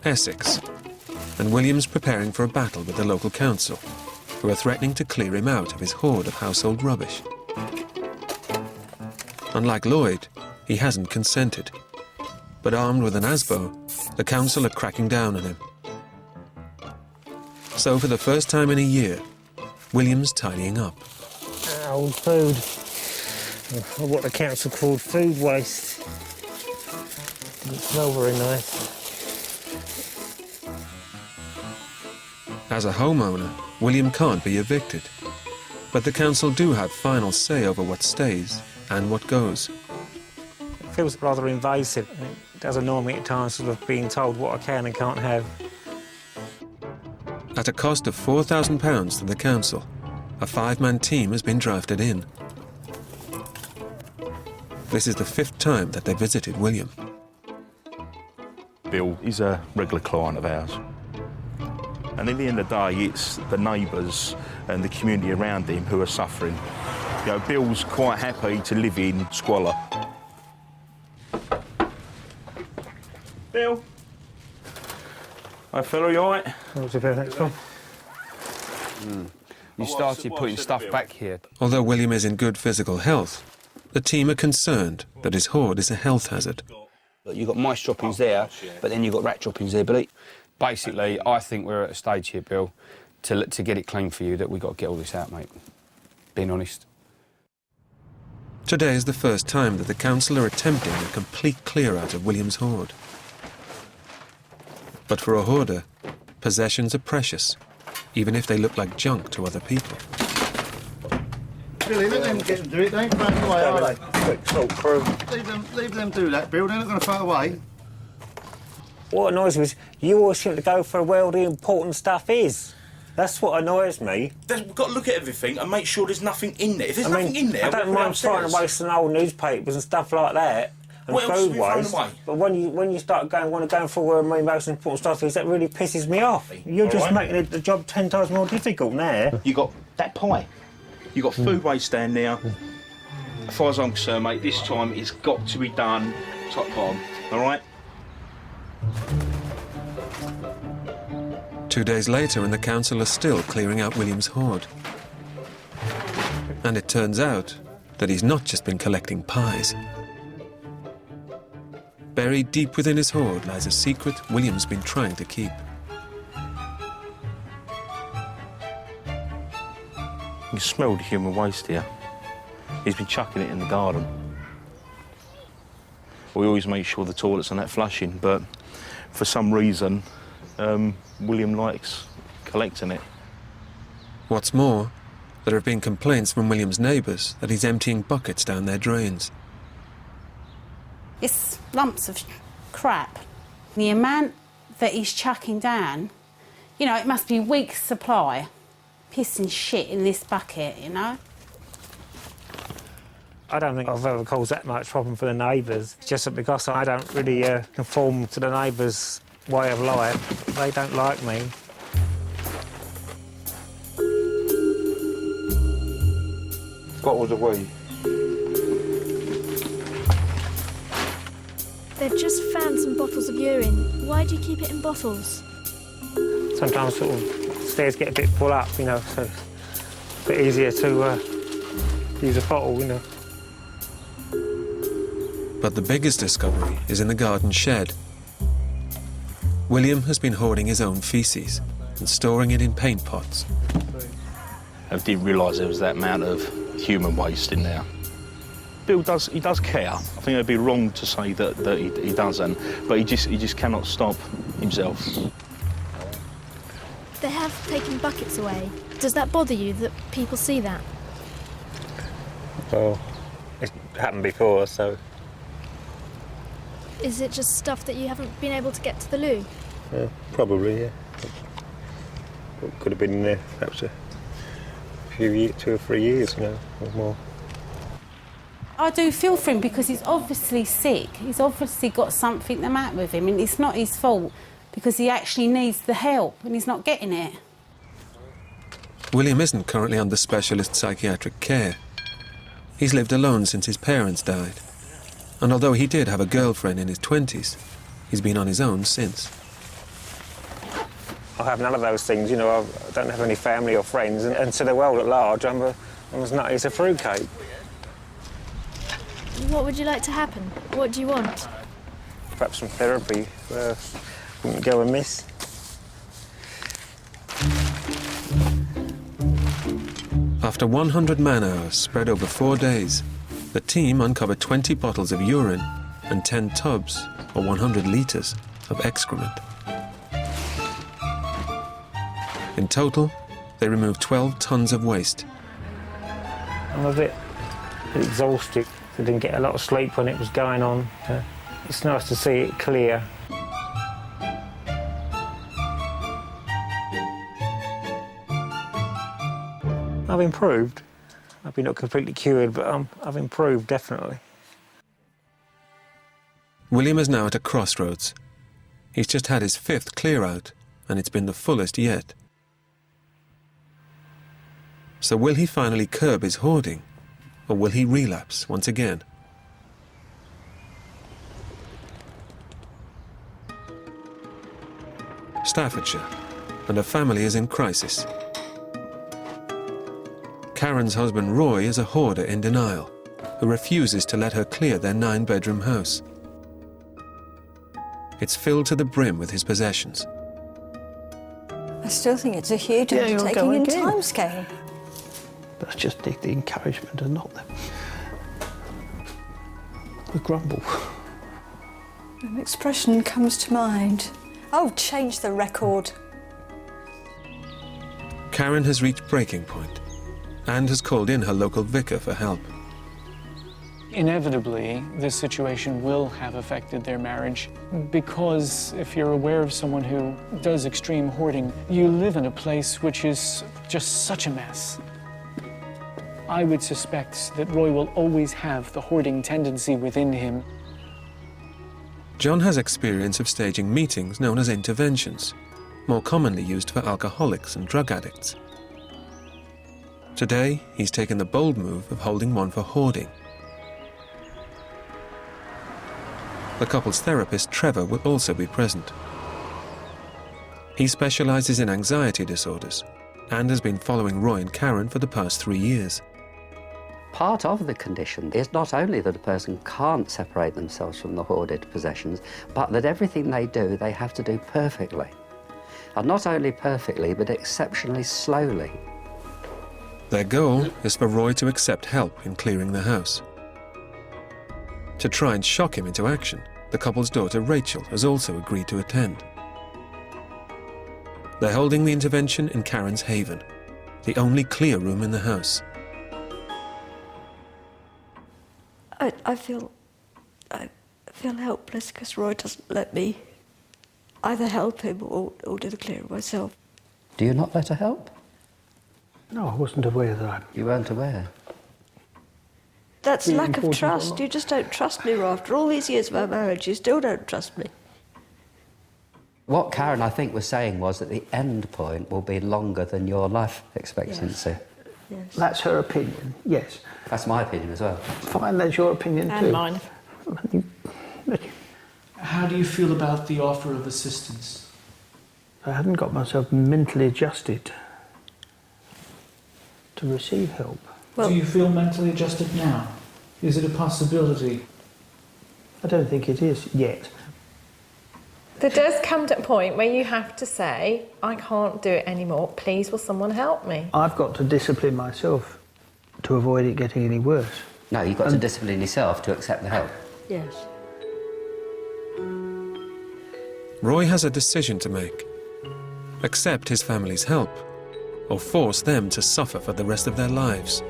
Essex, and William's preparing for a battle with the local council, who are threatening to clear him out of his hoard of household rubbish. Unlike Lloyd, he hasn't consented, but armed with an asbo, the council are cracking down on him. So for the first time in a year, William's tidying up. Old food, what the council called food waste. Doesn't smell very nice. As a homeowner, William can't be evicted, but the council do have final say over what stays and what goes. It feels rather invasive. It does annoy me at times, sort of being told what I can and can't have. At a cost of £4,000 to the council, a 5-man team has been drafted in. This is the 5th time that they visited William. Bill is a regular client of ours. And at the end of the day, it's the neighbours and the community around him who are suffering. You know, Bill's quite happy to live in squalor. Bill? Hi, fella, you all right? What's about next one? You started putting stuff back here. Although William is in good physical health, the team are concerned that his hoard is a health hazard. You've got mice droppings there, but then you've got rat droppings there, Billy. Basically, I think we're at a stage here, Bill, to get it clean for you, that we've got to get all this out, mate. Being honest. Today is the first time that the council are attempting a complete clear-out of William's hoard. But for a hoarder, possessions are precious, even if they look like junk to other people. Billy, let them get them do it. They ain't throwing away, are they? Quick salt through. Leave them do that, Bill. They're not going to throw it away. What annoys me is you always seem to go for where all the important stuff is. That's what annoys me. We've got to look at everything and make sure there's nothing in there. If there's nothing in there, I don't mind throwing away some old newspapers and stuff like that. And what else food have you thrown waste. away? But when you start going for where my most important stuff is, that really pisses me off. You're just making the job 10 times more difficult now. You got that pie. You got food waste down there. As far as I'm concerned, mate, this time it's got to be done top bottom. All right? 2 days later, and the council are still clearing out William's hoard. And it turns out that he's not just been collecting pies. Buried deep within his hoard lies a secret William's been trying to keep. You can smell the human waste here. He's been chucking it in the garden. We always make sure the toilets are not flushing, but for some reason, William likes collecting it. What's more, there have been complaints from William's neighbours that he's emptying buckets down their drains. It's lumps of crap. The amount that he's chucking down, you know, it must be weeks' supply. Piss and shit in this bucket, you know? I don't think I've ever caused that much problem for the neighbours. It's just that because I don't really conform to the neighbours' way of life, they don't like me. What was the we? They've just found some bottles of urine. Why do you keep it in bottles? Sometimes sort of stairs get a bit full up, you know, so it's a bit easier to use a bottle, you know. But the biggest discovery is in the garden shed. William has been hoarding his own faeces and storing it in paint pots. I didn't realise there was that amount of human waste in there. Bill does care. I think it'd be wrong to say that he doesn't, but he just cannot stop himself. They have taken buckets away. Does that bother you that people see that? Well, it's happened before, so... Is it just stuff that you haven't been able to get to the loo? Probably, yeah. It could have been in there perhaps a few years, 2 or 3 years, you know, or more. I do feel for him because he's obviously sick. He's obviously got something the matter with him, and it's not his fault because he actually needs the help and he's not getting it. William isn't currently under specialist psychiatric care. He's lived alone since his parents died. And although he did have a girlfriend in his 20s, he's been on his own since. I have none of those things, you know. I don't have any family or friends, and to the world at large, I'm as nutty as a fruitcake. What would you like to happen? What do you want? Perhaps some therapy wouldn't go amiss. After 100 man-hours spread over 4 days, the team uncovered 20 bottles of urine and 10 tubs, or 100 litres, of excrement. In total, they removed 12 tonnes of waste. I'm a bit exhausted. I didn't get a lot of sleep when it was going on. It's nice to see it clear. I've improved. Maybe not completely cured, but I've improved, definitely. William is now at a crossroads. He's just had his 5th clear-out, and it's been the fullest yet. So will he finally curb his hoarding, or will he relapse once again? Staffordshire, and her family is in crisis. Karen's husband Roy is a hoarder in denial, who refuses to let her clear their 9-bedroom house. It's filled to the brim with his possessions. I still think it's a huge Yeah, you'll go undertaking in again. timescale. That's just the encouragement and not the grumble. An expression comes to mind. Oh, change the record. Karen has reached breaking point and has called in her local vicar for help. Inevitably, this situation will have affected their marriage because if you're aware of someone who does extreme hoarding, you live in a place which is just such a mess. I would suspect that Roy will always have the hoarding tendency within him. John has experience of staging meetings known as interventions, more commonly used for alcoholics and drug addicts. Today, he's taken the bold move of holding one for hoarding. The couple's therapist, Trevor, will also be present. He specialises in anxiety disorders and has been following Roy and Karen for the past 3 years. Part of the condition is not only that a person can't separate themselves from the hoarded possessions, but that everything they do, they have to do perfectly. And not only perfectly, but exceptionally slowly. Their goal is for Roy to accept help in clearing the house. To try and shock him into action, the couple's daughter Rachel has also agreed to attend. They're holding the intervention in Karen's haven, the only clear room in the house. I feel helpless because Roy doesn't let me either help him or do the clearing myself. Do you not let her help? No, I wasn't aware of that. You weren't aware? That's Really lack of important trust. or You just don't trust me, Roy. After all these years of our marriage, you still don't trust me. What Karen, I think, was saying was that the end point will be longer than your life expectancy. Yes. That's her opinion, yes. That's my opinion as well. Fine, that's your opinion And too. mine. How do you feel about the offer of assistance? I hadn't got myself mentally adjusted to receive help. Do you feel mentally adjusted now? Is it a possibility? I don't think it is yet. There does come to a point where you have to say, I can't do it anymore, please will someone help me? I've got to discipline myself to avoid it getting any worse. No, you've got to discipline yourself to accept the help. Yes. Roy has a decision to make. Accept his family's help, or force them to suffer for the rest of their lives.